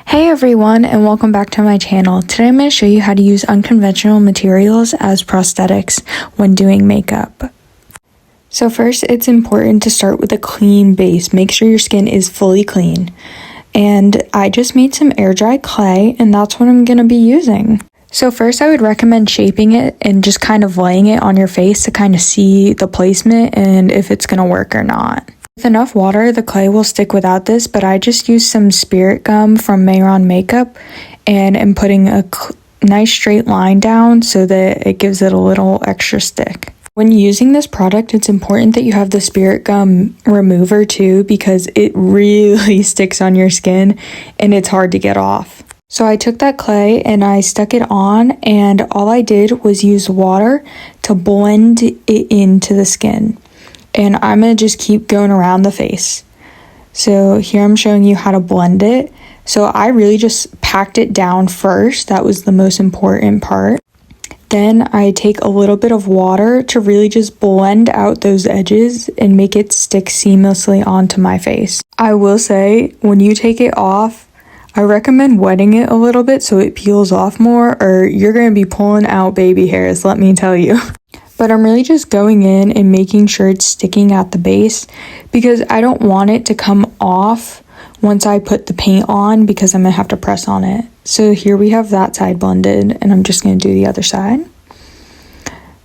Hey everyone, and welcome back to my channel. Today I'm going to show you how to use unconventional materials as prosthetics when doing makeup. So first, it's important to start with a clean base. Make sure your skin is fully clean. And I just made some air dry clay, and that's what I'm going to be using. So first, I would recommend shaping it and just kind of laying it on your face to kind of see the placement and if it's going to work or not. With enough water, the clay will stick without this, but I just used some spirit gum from Mayron Makeup and am putting a nice straight line down so that it gives it a little extra stick. When using this product, it's important that you have the spirit gum remover too, because it really sticks on your skin and it's hard to get off. So I took that clay and I stuck it on, and all I did was use water to blend it into the skin. And I'm going to just keep going around the face. So here I'm showing you how to blend it. So I really just packed it down first. That was the most important part. Then I take a little bit of water to really just blend out those edges and make it stick seamlessly onto my face. I will say, when you take it off, I recommend wetting it a little bit so it peels off more, or you're going to be pulling out baby hairs, let me tell you. But I'm really just going in and making sure it's sticking at the base, because I don't want it to come off once I put the paint on, because I'm going to have to press on it. So here we have that side blended, and I'm just going to do the other side.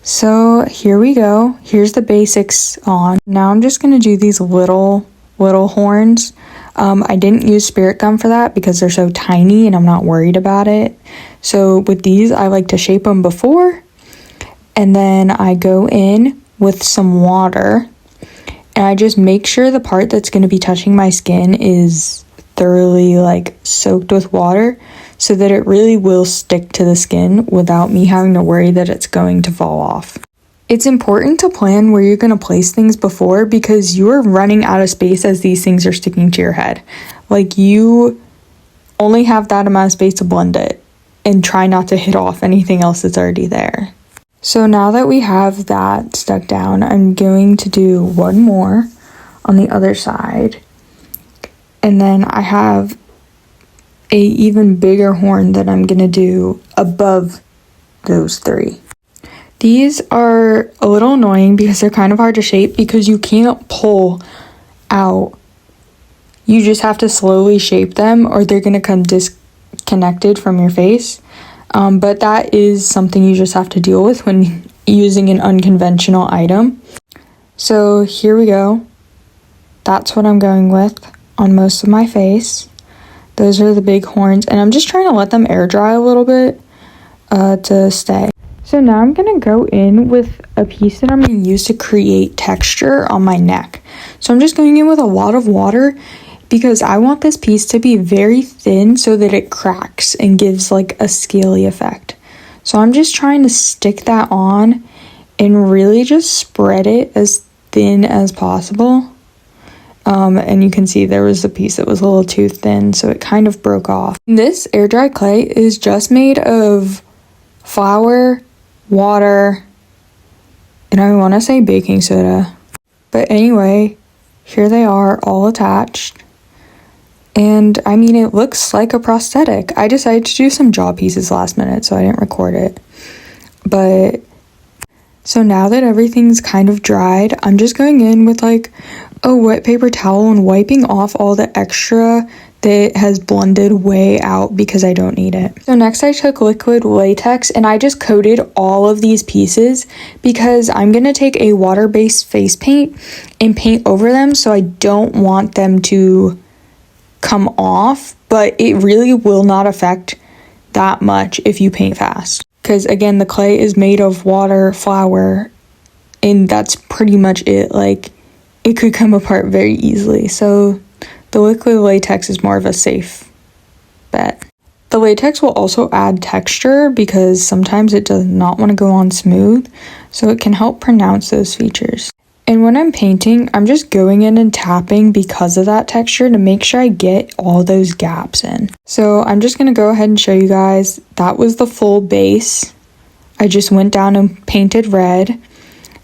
So here we go. Here's the basics on. Now I'm just going to do these little horns. I didn't use spirit gum for that because they're so tiny and I'm not worried about it. So with these, I like to shape them before. And then I go in with some water, and I just make sure the part that's going to be touching my skin is thoroughly soaked with water, so that it really will stick to the skin without me having to worry that it's going to fall off. It's important to plan where you're going to place things before, because you are running out of space as these things are sticking to your head. You only have that amount of space to blend it, and try not to hit off anything else that's already there. So now that we have that stuck down, I'm going to do one more on the other side. And then I have a even bigger horn that I'm going to do above those three. These are a little annoying because they're kind of hard to shape, because you can't pull out. You just have to slowly shape them, or they're going to come disconnected from your face. But that is something you just have to deal with when using an unconventional item. So here we go. That's what I'm going with on most of my face. Those are the big horns, and I'm just trying to let them air dry a little bit to stay. So now I'm going to go in with a piece that I'm going to use to create texture on my neck. So I'm just going in with a lot of water, because I want this piece to be very thin so that it cracks and gives a scaly effect. So I'm just trying to stick that on and really just spread it as thin as possible. And you can see there was a piece that was a little too thin, so it kind of broke off. This air dry clay is just made of flour, water, and I want to say baking soda. But anyway, here they are all attached. And I mean, it looks like a prosthetic. I decided to do some jaw pieces last minute, so I didn't record it. But so now that everything's kind of dried, I'm just going in with a wet paper towel and wiping off all the extra that has blended way out, because I don't need it. So next I took liquid latex and I just coated all of these pieces, because I'm going to take a water-based face paint and paint over them, so I don't want them to come off, but it really will not affect that much if you paint fast, because again, the clay is made of water, flour, and that's pretty much it. It could come apart very easily, so the liquid latex is more of a safe bet. The latex will also add texture, because sometimes it does not want to go on smooth, so it can help pronounce those features. And when I'm painting, I'm just going in and tapping because of that texture to make sure I get all those gaps in. So I'm just going to go ahead and show you guys. That was the full base. I just went down and painted red.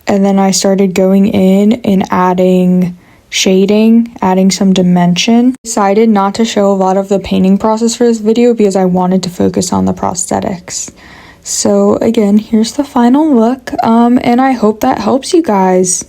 And then I started going in and adding shading, adding some dimension. Decided not to show a lot of the painting process for this video because I wanted to focus on the prosthetics. So again, here's the final look, and I hope that helps you guys.